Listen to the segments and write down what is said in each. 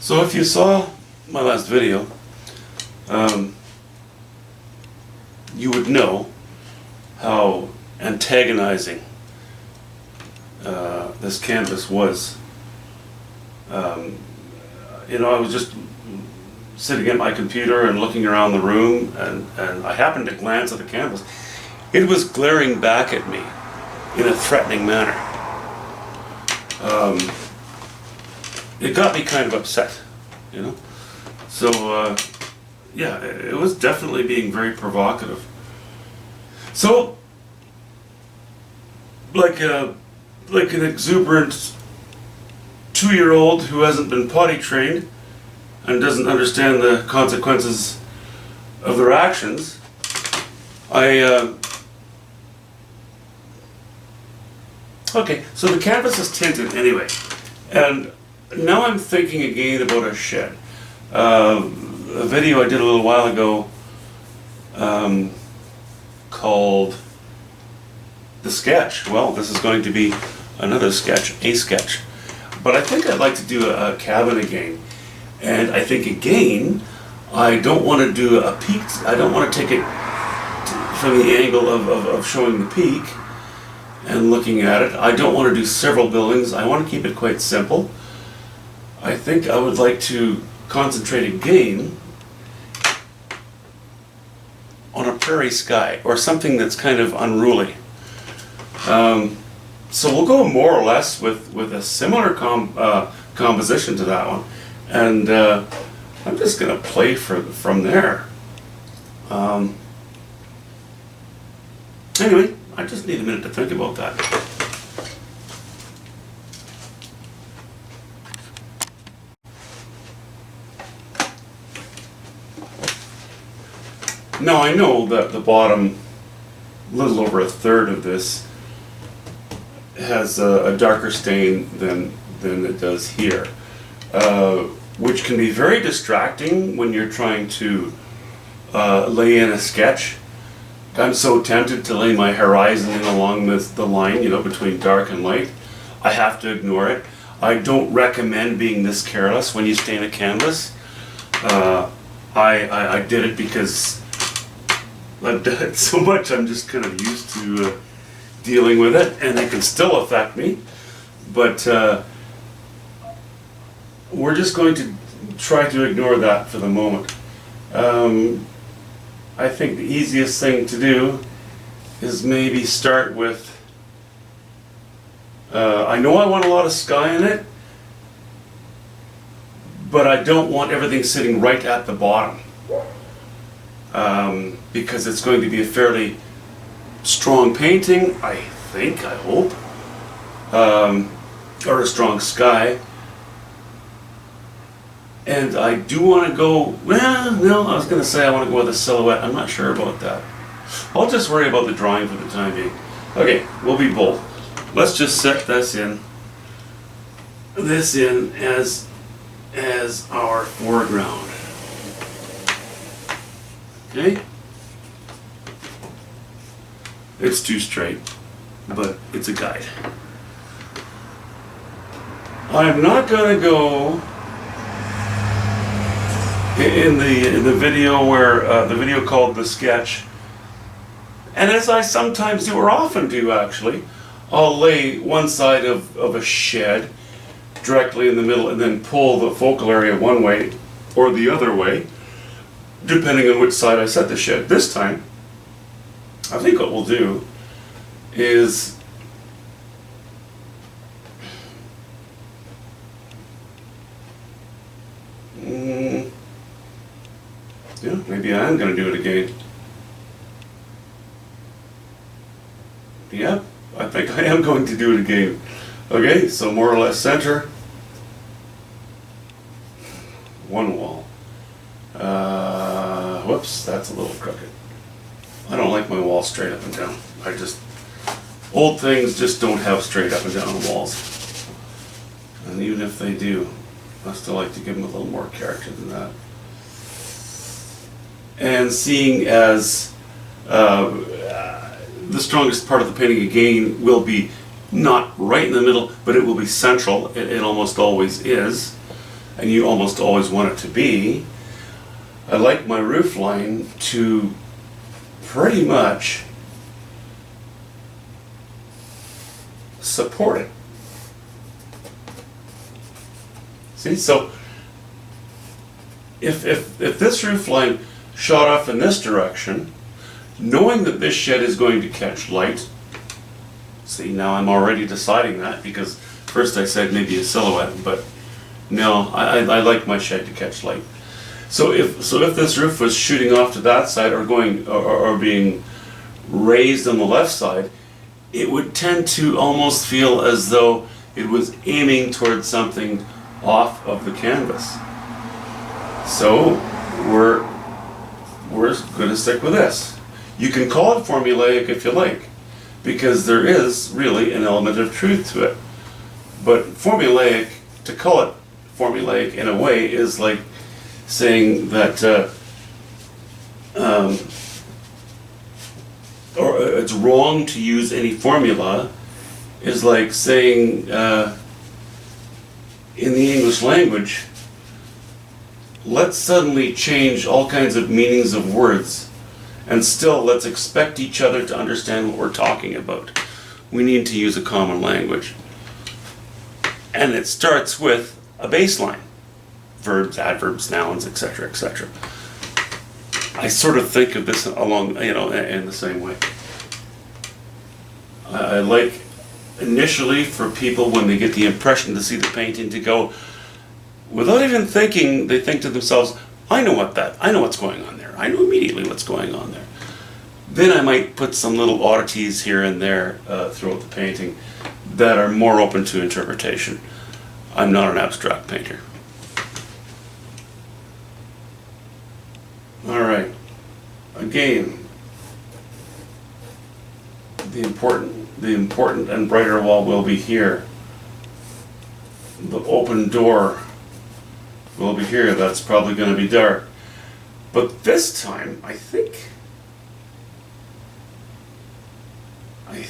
So if you saw my last video, you would know how antagonizing this canvas was. I was just sitting at my computer and looking around the room, and I happened to glance at the canvas. It was glaring back at me in a threatening manner. It got me kind of upset, So, yeah, it was definitely being very provocative. So, like an exuberant 2-year-old who hasn't been potty trained and doesn't understand the consequences of their actions, okay, so the canvas is tinted anyway, and now I'm thinking again about a shed. A video I did a little while ago called The Sketch. Well, this is going to be another sketch, a sketch. But I think I'd like to do a cabin again. And I think again, I don't want to do a peak. I don't want to take it from the angle of showing the peak and looking at it. I don't want to do several buildings. I want to keep it quite simple. I think I would like to concentrate again on a prairie sky or something that's kind of unruly. So we'll go more or less with a similar composition to that one, and I'm just going to play from there. Anyway, I just need a minute to think about that. Now I know that the bottom, a little over a third of this, has a darker stain than it does here, which can be very distracting when you're trying to lay in a sketch. I'm so tempted to lay my horizon in along the line, between dark and light. I have to ignore it. I don't recommend being this careless when you stain a canvas. I did it because I've done it so much. I'm just kind of used to dealing with it, and it can still affect me. But we're just going to try to ignore that for the moment. I think the easiest thing to do is maybe start with, I know I want a lot of sky in it, but I don't want everything sitting right at the bottom, because it's going to be a fairly strong painting, I hope, or a strong sky. And I do want to go, no, I was going to say I want to go with a silhouette. I'm not sure about that. I'll just worry about the drawing for the time being. Okay, we'll be bold. Let's just set this in as our foreground. Okay? It's too straight, but it's a guide. I'm not going to go in the video where the video called The Sketch, and as I sometimes do, or often do actually, I'll lay one side of a shed directly in the middle and then pull the focal area one way or the other way, depending on which side I set the shed. This time, I think what we'll do is maybe I am going to do it again. Yeah, I think I am going to do it again. Okay, so more or less center. One wall. Whoops, that's a little crooked. I don't like my wall straight up and down. Old things just don't have straight up and down walls. And even if they do, I still like to give them a little more character than that. And seeing as the strongest part of the painting again will be not right in the middle, but it will be central. It almost always is. and you almost always want it to be, I like my roof line to pretty much support it. See, so if this roof line shot off in this direction, knowing that this shed is going to catch light, see, now I'm already deciding that, because first I said maybe a silhouette, but no, I like my shed to catch light. So if this roof was shooting off to that side or going or being raised on the left side, it would tend to almost feel as though it was aiming towards something off of the canvas. So we're going to stick with this. You can call it formulaic if you like, because there is really an element of truth to it. But formulaic, to call it formulaic in a way, is like saying that or it's wrong to use any formula, is like saying in the English language, let's suddenly change all kinds of meanings of words, and still let's expect each other to understand what we're talking about. We need to use a common language. And it starts with a baseline. Verbs, adverbs, nouns, etc., etc. I sort of think of this along, in the same way. I like initially for people, when they get the impression to see the painting, to go, without even thinking, they think to themselves, I know what's going on there. I know immediately what's going on there. Then I might put some little oddities here and there throughout the painting that are more open to interpretation. I'm not an abstract painter. All right. Again, the important and brighter wall will be here. The open door will be here. That's probably going to be dark. But this time, I think I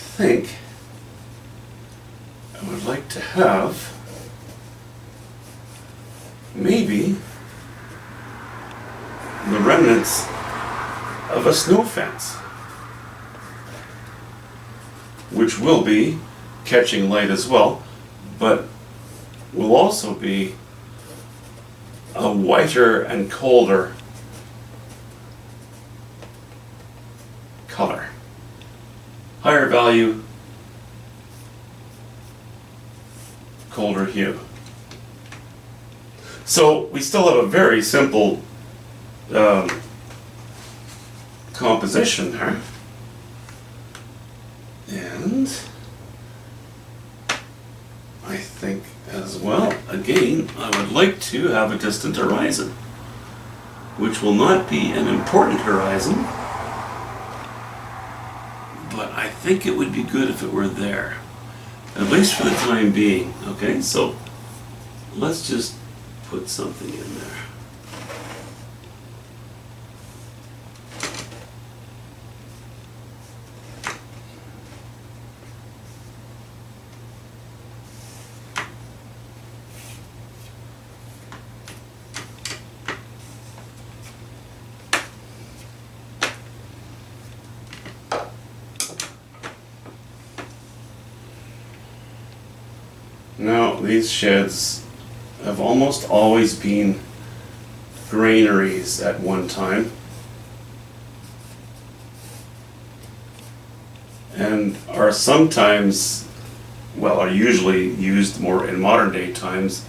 would like to have maybe the remnants of a snow fence, which will be catching light as well, but will also be a whiter and colder color. Higher value, colder hue. So we still have a very simple composition there. And I think as well, again, I would like to have a distant horizon, which will not be an important horizon, but I think it would be good if it were there, at least for the time being. Okay, so let's just put something in there. Now, these sheds have almost always been granaries at one time, and are sometimes, well, are usually used more in modern day times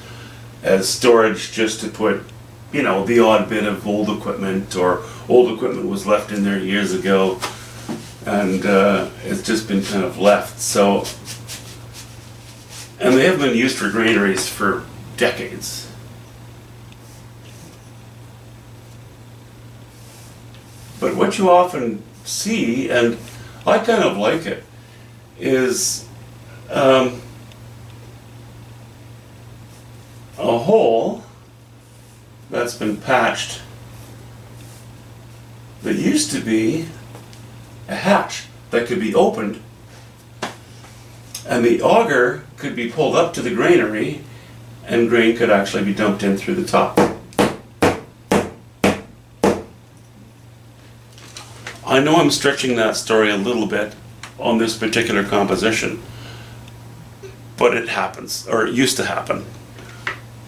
as storage, just to put, the odd bit of old equipment, or old equipment was left in there years ago, and it's just been kind of left. So, and they have been used for granaries for decades. But what you often see, and I kind of like it, is a hole that's been patched that used to be a hatch that could be opened, and the auger could be pulled up to the granary, and grain could actually be dumped in through the top. I know I'm stretching that story a little bit on this particular composition, but it happens, or it used to happen.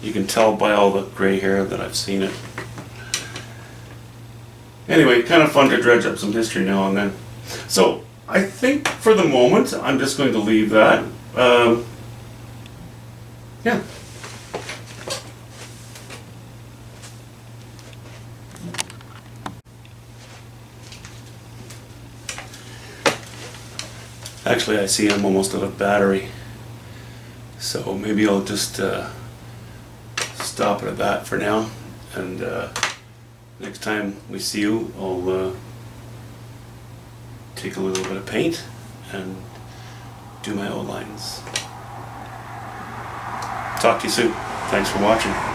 You can tell by all the gray hair that I've seen it. Anyway, kind of fun to dredge up some history now and then. So I think for the moment I'm just going to leave that. Yeah. Actually, I see I'm almost out of battery, so maybe I'll just stop it at that for now, and next time we see you, I'll take a little bit of paint and do my outlines. Talk to you soon. Thanks for watching.